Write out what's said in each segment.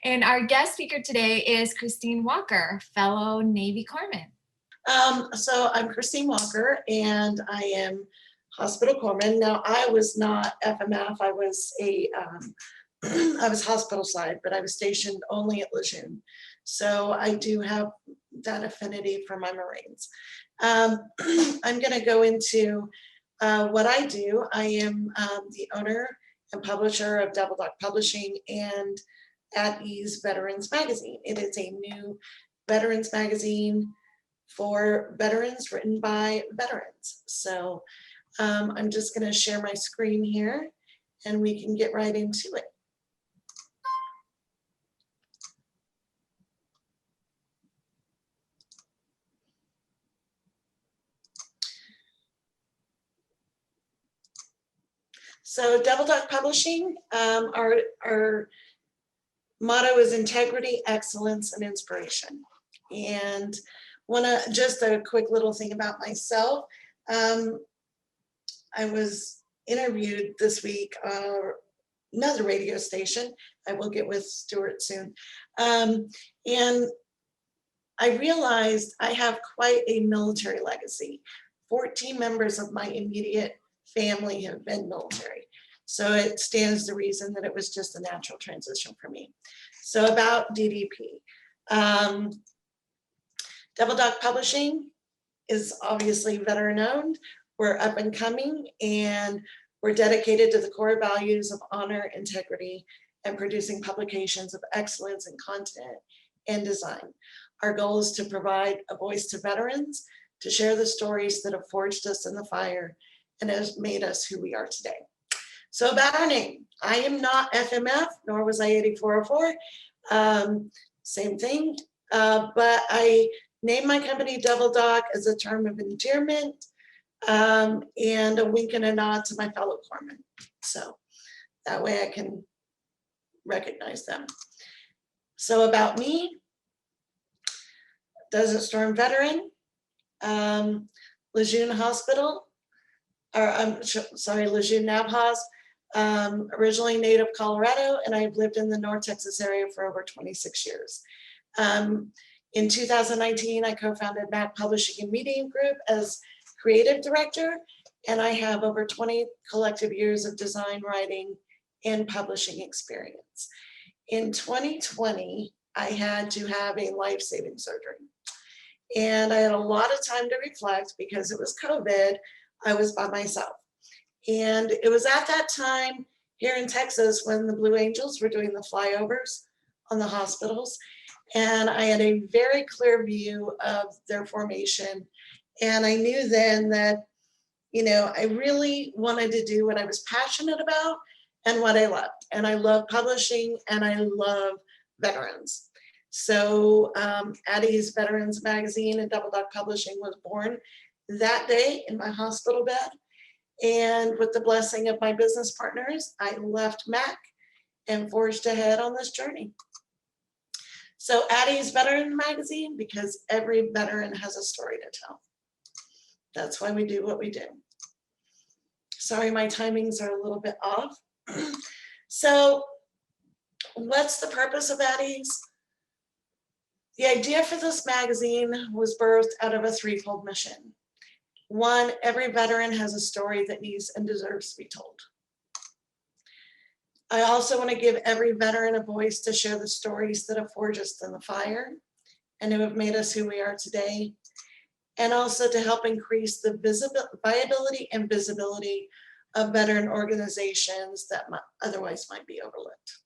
And our guest speaker today is Christine Walker, fellow Navy Corpsman. So I'm Christine Walker, and I am Hospital Corpsman. Now, I was not FMF. I was I was hospital side, but I was stationed only at Lejeune. So I do have that affinity for my Marines. I'm going to go into what I do. I am the owner and publisher of Double Dock Publishing and At Ease Veterans Magazine. It is a new veterans magazine for veterans, written by veterans. So I'm just going to share my screen here and we can get right into it. So Double Dock Publishing, our motto is integrity, excellence, and inspiration. And just a quick little thing about myself. I was interviewed this week, another radio station. I will get with Stuart soon. And I realized I have quite a military legacy. 14 members of my immediate family have been military. So it stands to reason that it was just a natural transition for me. So about DDP. Double Dock Publishing is obviously veteran owned. We're up and coming, and we're dedicated to the core values of honor, integrity, and producing publications of excellence in content and design. Our goal is to provide a voice to veterans, to share the stories that have forged us in the fire and has made us who we are today. So about our name, I am not FMF, nor was I 8404. Same thing, but I named my company Double Dock as a term of endearment and a wink and a nod to my fellow corpsmen. So that way I can recognize them. So about me, Desert Storm veteran, Lejeune Hospital, or I'm sorry, Lejeune NavHosp, originally native Colorado, and I've lived in the North Texas area for over 26 years. In 2019, I co-founded Mac Publishing and Media Group as creative director, and I have over 20 collective years of design, writing, and publishing experience. In 2020, I had to have a life-saving surgery. And I had a lot of time to reflect because it was COVID. I was by myself. And it was at that time here in Texas when the Blue Angels were doing the flyovers on the hospitals. And I had a very clear view of their formation. And I knew then that, you know, I really wanted to do what I was passionate about and what I loved. And I love publishing and I love veterans. So Addie's Veterans Magazine and Double Dock Publishing was born that day in my hospital bed. And with the blessing of my business partners, I left Mac and forged ahead on this journey. So Addie's Veteran Magazine, because every veteran has a story to tell. That's why we do what we do. Sorry, my timings are a little bit off. So what's the purpose of Addie's? The idea for this magazine was birthed out of a threefold mission. One, every veteran has a story that needs and deserves to be told. I also want to give every veteran a voice to share the stories that have forged us in the fire and who have made us who we are today, and also to help increase the viability and visibility of veteran organizations that otherwise might be overlooked,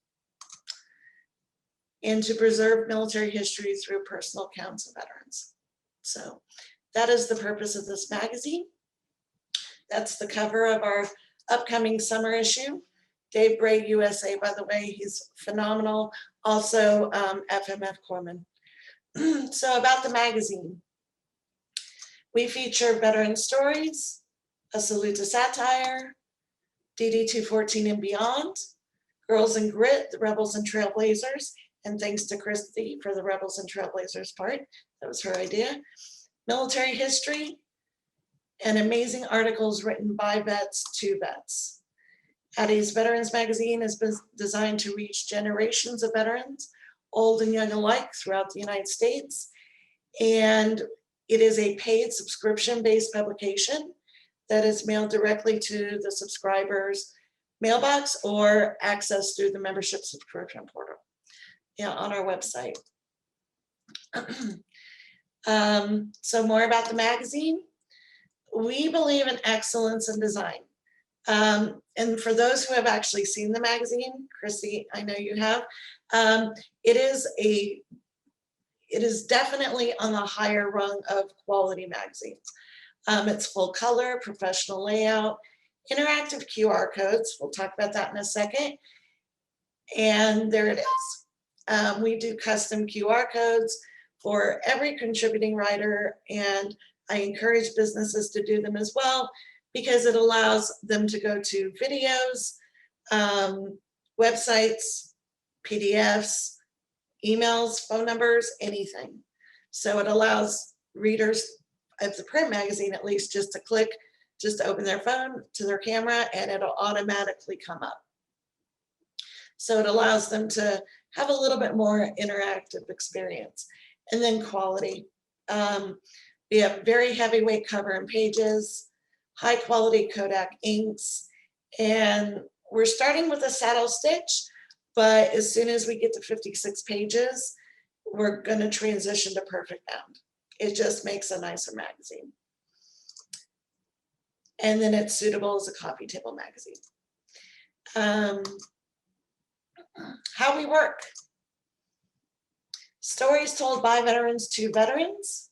and to preserve military history through personal accounts of veterans. So that is the purpose of this magazine. That's the cover of our upcoming summer issue. Dave Bray, USA, by the way, he's phenomenal. Also FMF Corpsman. So about the magazine. We feature veteran stories, a salute to satire, DD 214 and beyond, Girls and Grit, the Rebels and Trailblazers, and thanks to Christy for the Rebels and Trailblazers part. That was her idea. Military history, and amazing articles written by vets to vets. Addie's Veterans Magazine has been designed to reach generations of veterans old and young alike throughout the United States. And it is a paid subscription-based publication that is mailed directly to the subscriber's mailbox or accessed through the membership subscription portal, on our website. So more about the magazine. We believe in excellence in design. And for those who have actually seen the magazine, Chrissy, I know you have, it is definitely on the higher rung of quality magazines. It's full color, professional layout, interactive QR codes. We'll talk about that in a second. And there it is. We do custom QR codes for every contributing writer, and I encourage businesses to do them as well because it allows them to go to videos, websites, PDFs, emails, phone numbers, anything. So it allows readers of the print magazine, at least, just to open their phone to their camera and it'll automatically come up. So it allows them to have a little bit more interactive experience. And then quality. We have very heavyweight cover and pages, high quality Kodak inks, and we're starting with a saddle stitch, but as soon as we get to 56 pages, we're going to transition to perfect bound. It just makes a nicer magazine. And then it's suitable as a coffee table magazine. How we work. Stories told by veterans to veterans.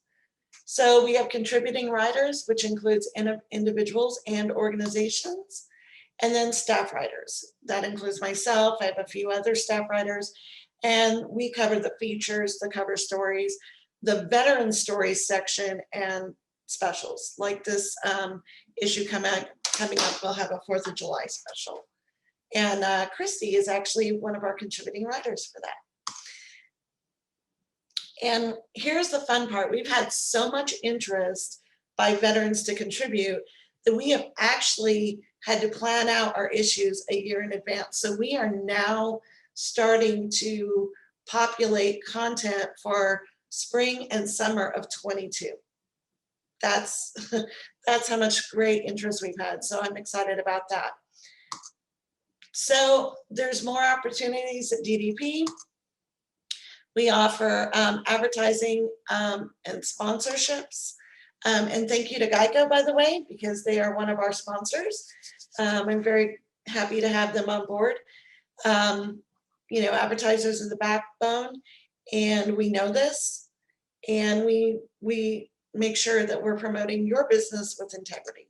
So we have contributing writers, which includes individuals and organizations, and then staff writers. That includes myself. I have a few other staff writers, and we cover the features, the cover stories, the veteran stories section, and specials. Like this issue coming up, we'll have a 4th of July special. And Christy is actually one of our contributing writers for that. And here's the fun part. We've had so much interest by veterans to contribute that we have actually had to plan out our issues a year in advance. So we are now starting to populate content for spring and summer of 22. That's how much great interest we've had. So I'm excited about that. So there's more opportunities at DDP. We offer advertising and sponsorships. And thank you to Geico, by the way, because they are one of our sponsors. I'm very happy to have them on board. You know, advertisers are the backbone, and we know this, and we make sure that we're promoting your business with integrity.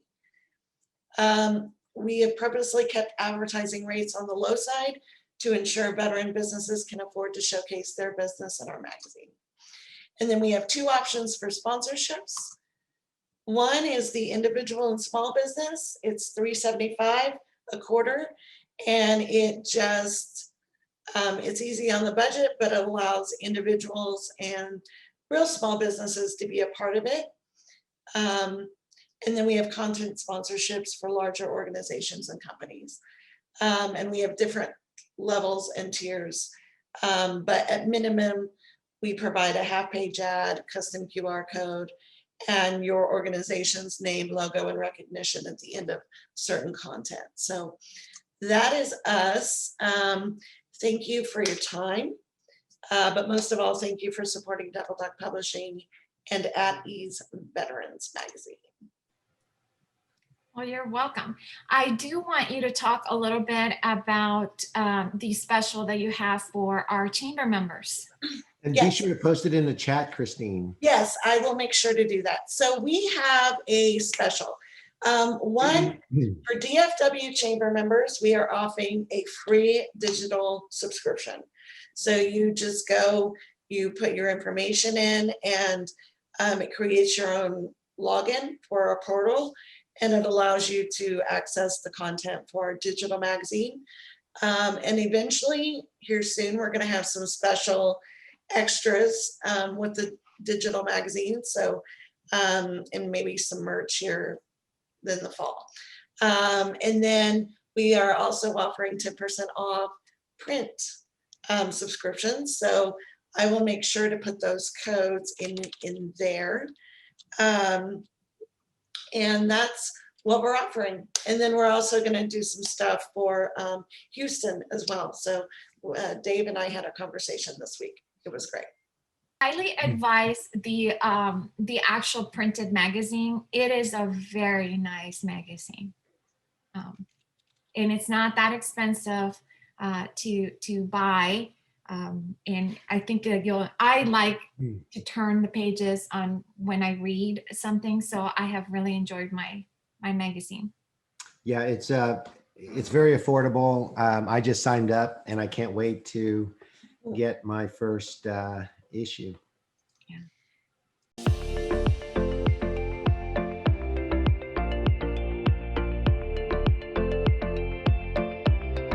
We have purposely kept advertising rates on the low side to ensure veteran businesses can afford to showcase their business in our magazine. And then we have 2 options for sponsorships. One is the individual and small business. It's $3.75 a quarter, and it just, it's easy on the budget, but it allows individuals and real small businesses to be a part of it. And then we have content sponsorships for larger organizations and companies. And we have different levels and tiers. But at minimum, we provide a half-page ad, custom QR code, and your organization's name, logo, and recognition at the end of certain content. So that is us. Thank you for your time. But most of all, thank you for supporting Double Duck Publishing and At Ease Veterans Magazine. Well, you're welcome. I do want you to talk a little bit about the special that you have for our chamber members. And Yes. be sure to post it in the chat, Christine. Yes, I will make sure to do that. So we have a special. One, for DFW chamber members, we are offering a free digital subscription. So you just go, you put your information in, and it creates your own login for our portal, and it allows you to access the content for our digital magazine. And eventually, here soon, we're going to have some special extras with the digital magazine. So, and maybe some merch here in the fall. And then we are also offering 10% off print subscriptions. So I will make sure to put those codes in there. And that's what we're offering. And then we're also going to do some stuff for Houston as well. So Dave and I had a conversation this week. It was great. Highly advise the actual printed magazine. It is a very nice magazine, and it's not that expensive to buy. And I think that I like to turn the pages on when I read something, so I have really enjoyed my magazine. Yeah, it's very affordable. I just signed up and I can't wait to get my first issue.